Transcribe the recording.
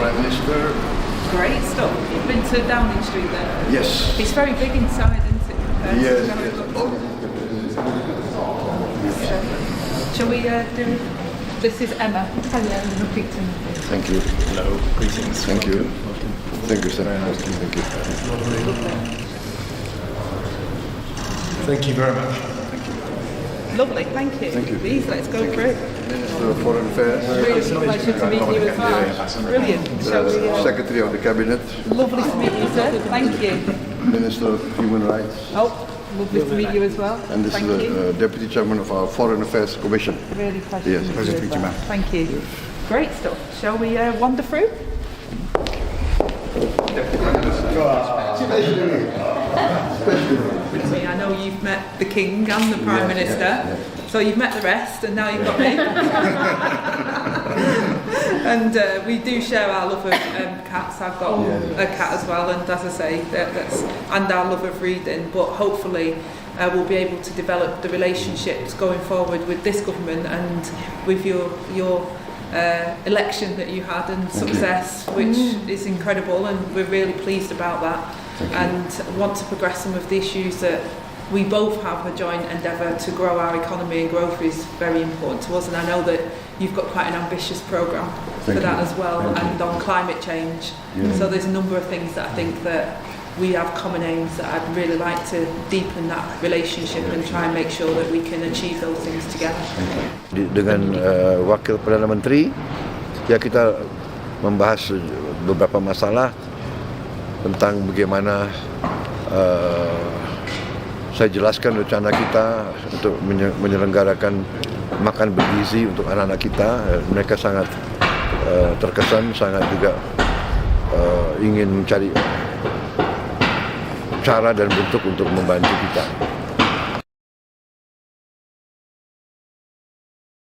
Prime Minister. Great stuff. You've been to Downing Street there? Yes. It's very big inside, isn't it? Yes. Shall we do? This is Emma. Thank you. Hello, greetings. Thank you. Thank you, sir. Very nice. Thank you. Thank you very much. Lovely, thank you. Thank you. Please, let's go through. Minister of Foreign Affairs. Really a pleasure to meet you as well. Brilliant. Shall we, Secretary of the Cabinet. Lovely to meet you, sir. Thank you. Minister of Human Rights. Oh, lovely to meet you as well. And this Thank is you. the Deputy Chairman of our Foreign Affairs Commission. Really pleasure Yes. to meet you as well. Thank you. Great stuff. Shall we wander through? I know you've met the King and the Prime Minister, so you've met the rest, and now you've got me. And we do share our love of cats. I've got a cat as well, and as I say, and our love of reading. But hopefully, we'll be able to develop the relationships going forward with this government and with your election that you had and success, which is incredible, and we're really pleased about that. And want to progress some of the issues that we both have a joint endeavour to grow our economy, and growth is very important to us. And I know that you've got quite an ambitious programme for that as well, and on climate change. So there's a number of things that I think that we have common aims that I'd really like to deepen that relationship and try and make sure that we can achieve those things together. Dengan Wakil Perdana Menteri, ya kita membahas beberapa masalah tentang bagaimana saya jelaskan rencana kita untuk menyelenggarakan makan bergizi untuk anak-anak kita. Mereka sangat terkesan, sangat juga ingin mencari cara dan bentuk untuk membantu kita.